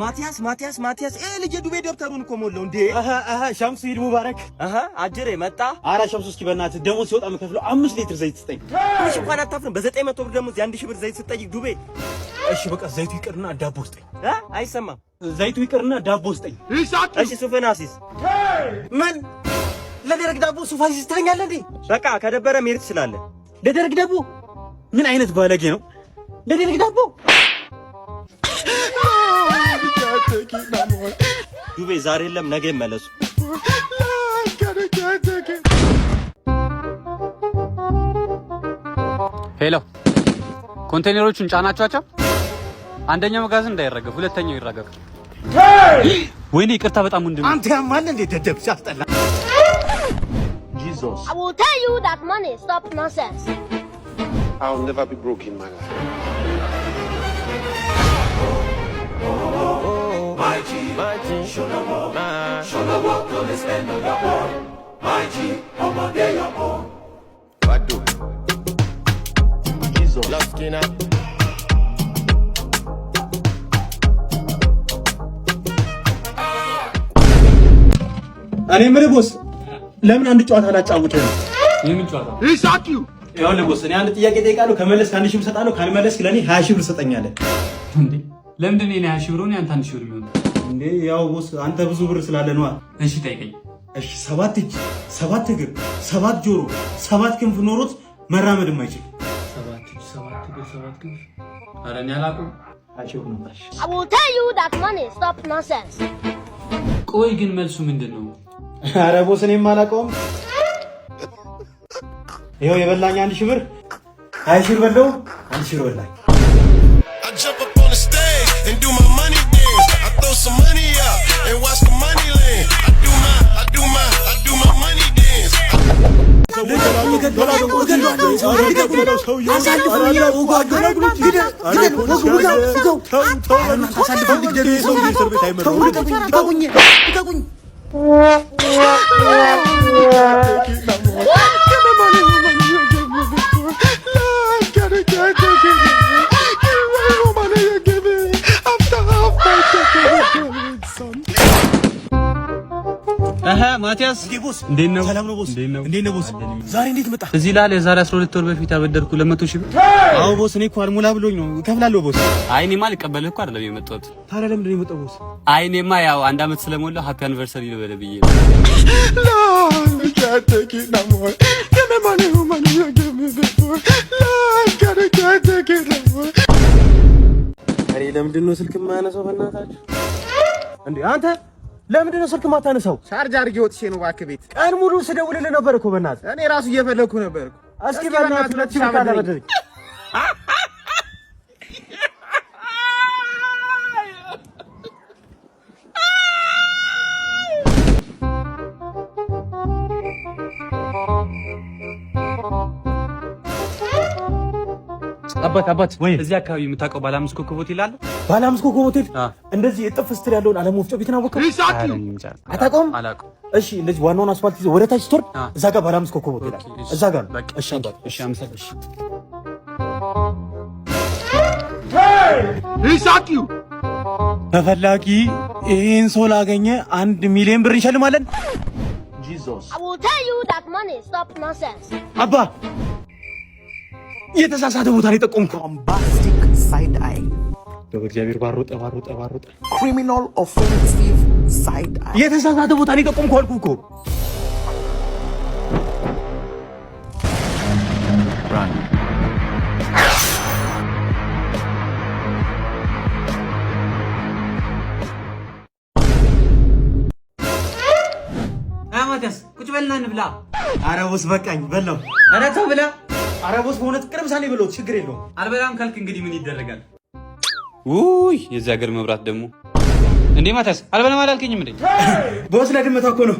ማቲያስ ልጅ ዱቤ ደብተሩን እኮ ሞላው እንዴ ሸምሱ ኢድ ሙባረክ አጀሬ መጣ አራ ሸምሱ እስኪ በእናትህ ደሞዝ ሲወጣ መከፍለው 5 ሊትር ዘይት ስጠኝ እሺ እንኳን አታፍርም በ900 ብር ደሞዝ የ1000 ብር ዘይት ስጠይቅ ዱቤ እሺ በቃ ዘይቱ ይቅርና ዳቦ ስጠኝ አይሰማም ዘይቱ ይቅርና ዳቦ ስጠኝ እሺ ሱፈናሲስ ምን ለደረቅ ዳቦ ሱፋሲስ ትለኛለህ እንዴ በቃ ከደበረ መሄድ ትችላለህ ለደረቅ ዳቦ ምን አይነት ባለጌ ነው ለደረቅ ዳቦ ዱቤ ዛሬ የለም ነገ ይመለሱ ሄሎ ኮንቴነሮቹን ጫናቸዋቸው አንደኛው መጋዘን እንዳይረገፍ ሁለተኛው ይረገፍ ወይኔ ይቅርታ በጣም ወንድም አንተ ያማል እንዴ ደደብ ሲያስጠላ Jesus I will tell you that money stop nonsense I'll never be broken my guy don't spend on your own. My G, I'm on your own. What do? Jesus. Love skinner. እኔ ምን ቦስ ለምን አንድ ጨዋታ አላጫውተህ ነው? የምን ጨዋታ? ይሳኪ ያው ለቦስ እኔ አንድ ጥያቄ ጠይቃለሁ ከመለስ 1000 ብር ሰጣለሁ ካልመለስክ ለኔ 20 ብር ሰጠኛለህ። እንዴ ለምንድን ነው 20 ብር ነው ያንተ 1000 ብር የሚሆነው? እንዴ ያው ቦስ አንተ ብዙ ብር ስላለ ነው። እሺ ጠይቀኝ። እሺ 7 እጅ 7 እግር 7 ጆሮ 7 ክንፍ ኖሮት መራመድ የማይችል 7 እጅ 7 እግር 7 ክንፍ ኧረ እኔ አላውቅም። I will tell you that money stop nonsense ቆይ ግን መልሱ ምንድነው? ኧረ ቦስ እኔም አላውቀውም። ይኸው የበላኝ 1000 ብር 20 ብር በለው 1000 ብር በላኝ። I jump up on the stage and do my money dance. I throw some money up and watch the money land. I do my money dance. ማቲያስ ቦስ እንዴት ነው? ሰላም ነው ቦስ? እንዴት ነው ቦስ? ዛሬ እንዴት መጣ? እዚህ ላይ የዛሬ 12 ወር በፊት ያበደርኩ 200 ሺህ ብር። አዎ ቦስ እኔ እኮ አልሞላ ብሎኝ ነው እከፍላለሁ ቦስ። አይ እኔማ ልቀበልህ እኮ አይደለም የመጣሁት። ታዲያ ለምንድን ነው የመጣው ቦስ? አይ እኔማ ያው 1 አመት ስለሞላ ሃፒ አኒቨርሰሪ ልበል ብዬ እኔ ለምንድን ነው ስልክ የማያነሳው በእናታችሁ? እንዴ አንተ ለምንድን ነው ስልክ የማታነሳው? ቻርጅ አድርጌ ወጥቼ ነው እባክህ ቤት። ቀን ሙሉ ስደውልልህ ነበር እኮ በእናትህ። እኔ ራሱ እየፈለኩ ነበር እኮ። እስኪ በእናትህ 2000 ብር ካላበደረኝ አባት እዚህ አካባቢ የምታውቀው ባለ 5 ኮከብ ሆቴል አለ? ባለ 5 ኮከብ ሆቴል እንደዚህ እጥፍ ስትል ያለውን አለም ወፍጮ ቤት ነው አወቀው? አታውቀውም? እሺ እንደዚህ ዋናውን አስፋልት ይዘው ወደ ታች ስትወርድ እዛ ጋር ባለ 5 ኮከብ ሆቴል አለ። እዛ ጋር ነው። እሺ አመሰግናለሁ። ይሳቂው ተፈላጊ ይሄን ሰው ላገኘ 1 ሚሊዮን ብር እንሸልማለን። Jesus I will tell you that money stop nonsense አባ የተሳሳተ ቦታ ላይ ጠቆምከው። bombastic side eye በእግዚአብሔር ባሮጠ criminal offensive side eye የተሳሳተ ቦታ ላይ ጠቆምከው አልኩህ እኮ። ማቲያስ ቁጭ በልና እንብላ። ኧረ ቦስ በቃኝ በላው። ኧረ ተው ብላ። ኧረ ቦስ በእውነት ቅርብ ሳኔ በለው ችግር የለውም። አልበላም ካልክ እንግዲህ ምን ይደረጋል? ውይ የዚህ ሀገር መብራት ደግሞ እንዴ! ማቲያስ አልበላም አላልከኝም እንዴ? ቦስ ለድመቷ እኮ ነው።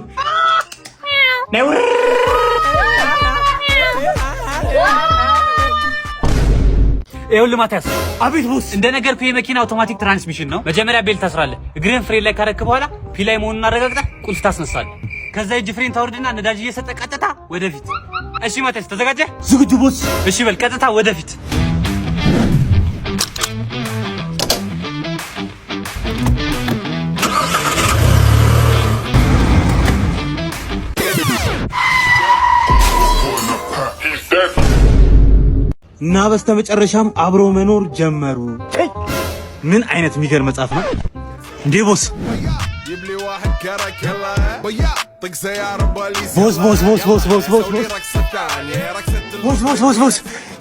ይኸውልህ ማቲያስ። አቤት ቦስ። እንደነገርኩህ የመኪና አውቶማቲክ ትራንስሚሽን ነው። መጀመሪያ ቤል ታስራለህ። እግርህን ፍሬን ላይ ካረክ በኋላ ፒ ላይ መሆኑን አረጋግጠህ ቁልፍ ታስነሳለህ። ከዛ እጅ ፍሬን ታወርድና ነዳጅ እየሰጠ ቀጥታ ወደፊት። እሺ ማቲያስ ተዘጋጀህ? ዝግጁ ቦስ። እሺ በል ቀጥታ ወደፊት። እና በስተመጨረሻም አብሮ መኖር ጀመሩ። ምን አይነት የሚገርም መጽሐፍ ነው እንዴ ቦስ?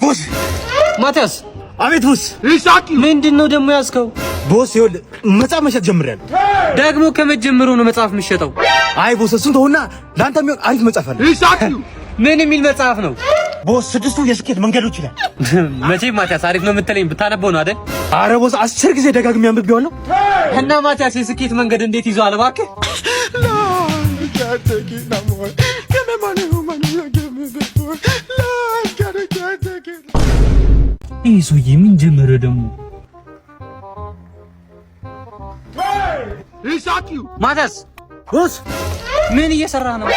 ቦስ ማቲያስ። አቤት ቦስ። ምንድነው ደግሞ ያዝከው? ቦስ ይኸውልህ መጽሐፍ መሸጥ ጀምሬያለሁ። ደግሞ ከመጀመሩ ነው መጽሐፍ የምትሸጠው? አይ ቦስ እሱን ተውና ለአንተ የሚሆን አሪፍ መጽሐፍ አለ። ምን የሚል መጽሐፍ ነው? ቦስ 6 የስኬት መንገዶች ይላል። መቼም ማቲያስ አሪፍ ነው የምትለኝ ብታነበው ነው አይደል? አረ ቦስ 10 ጊዜ ደጋግሜ አንብቤዋለሁ። እና ማቲያስ የስኬት መንገድ እንዴት ይዟል እባክህ? ይህ ሰውዬ ምን ጀመረ ደግሞ? ማቲያስ ቦስ ምን እየሰራ ነው?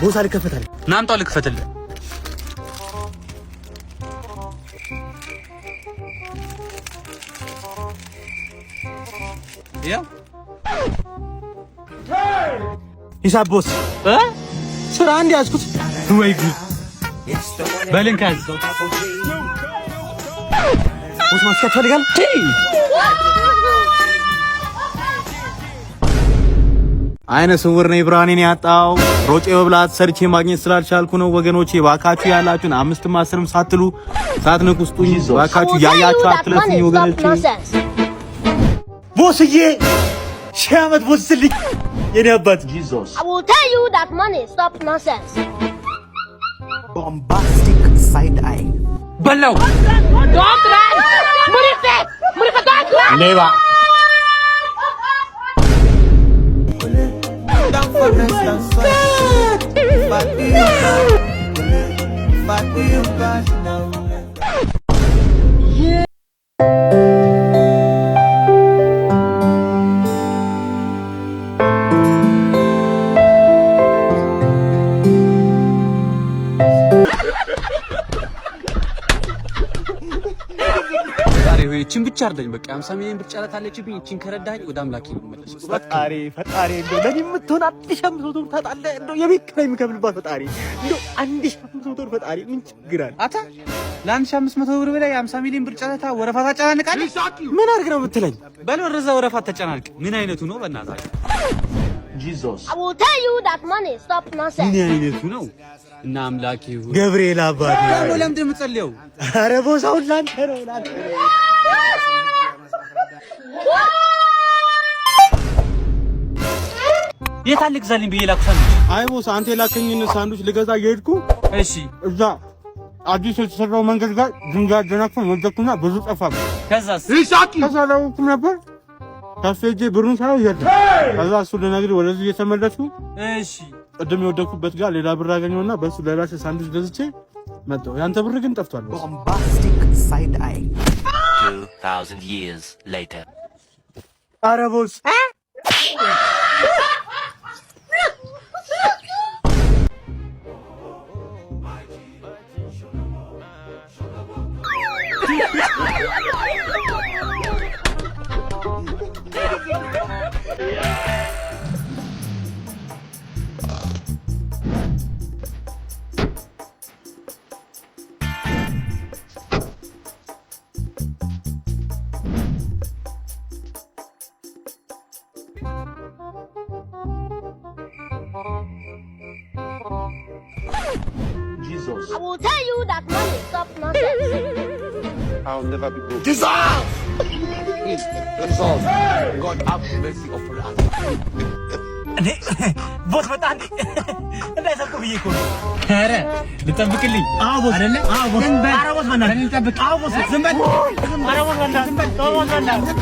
ቦስ አልከፈታል። ናምጣው ልክፈትልህ። ያ ሂሳብ ቦስ ስራ አንድ ያዝኩት። ወይ ጉድ! በልንካዝ ቦስ ማስከት ፈልጋል። አይነ ስውር ነኝ ብርሃኔን ያጣው ሮጬ በብላት ሰርቼ ማግኘት ስላልቻልኩ ነው። ወገኖቼ ባካችሁ ያላችሁን 5ም 10ም ሳትሉ ሳትነቁ ስጡኝ ባካችሁ። ያያችሁ አትለፉኝ ወገኖቼ። ቦስዬ ሺህ ዓመት ቦስልኝ የኔ አባት። I will tell you that money. Stop nonsense. Bombastic side eye. በላው Don't run. Murife, don't run. ሌባ እቺን ብቻ አርደኝ በቃ 50 ሚሊዮን ብር ጨረታ አለችብኝ። እቺን ከረዳኝ ወደ አምላኬ ነው የምመለሰው። ፈጣሪ እንደው ለኔ የምትሆን 1500 ብር ታጣለህ። እንደው የቤት ኪራይ የምከፍልባት ፈጣሪ እንደው 1500 ብር ፈጣሪ ምን ችግር አለ? አታ ለ1500 ብር በላይ 50 ሚሊዮን ብር ጨረታ ወረፋ ታጨናንቃለህ። ምን አድርግ ነው የምትለኝ? በል ወረዛ ወረፋ ተጨናንቅ። ምን አይነቱ ነው በእናትህ? Jesus. I will tell you that money. Stop nonsense. ምን አይነቱ ነው? እና አምላኬ ሆይ ገብርኤል አባቴ ደግሞ ለምንድን ነው የምጸልየው? ኧረ ቦሳውን ላንተ ነው። የት አለ ግዛልኝ ብዬ ላኩሳን። አይ ቦስ አንተ የላከኝን ሳንዱች ልገዛ እየሄድኩ እሺ እዛ አዲስ የተሰራው መንገድ ጋር ድንጋይ አደናቅፎ ወደኩና ብዙ ጠፋብኝ። ከዛስ? ከዛ ላውኩም ነበር ታስፈጄ ብሩን ሳይሆን ይሄድ ከዛ እሱ ልነግርህ ወደዚህ እየተመለስኩ እሺ ቅድም የወደኩበት ጋር ሌላ ብር አገኘውና በሱ ለራሴ ሳንዱች ገዝቼ መጣሁ። ያንተ ብር ግን ጠፍቷል። Bombastic side eye. 2000 years later. ኧረ ቦስ Jesus. I will tell you that money. Stop nonsense. I'll never be broke. Dissolve! God have mercy upon us. እኔ ቦስ መጣ እንዴ? እንዳይሰብኩ ብዬ እኮ ነው። ኧረ ልጠብቅልኝ አይደለ? አዎ ቦስ። ኧረ ቦስ በእናትህ ልጠብቅ። አዎ ቦስ ዝም በል። ኧረ ቦስ በእናትህ ዝም በል። ተው ቦስ በእናትህ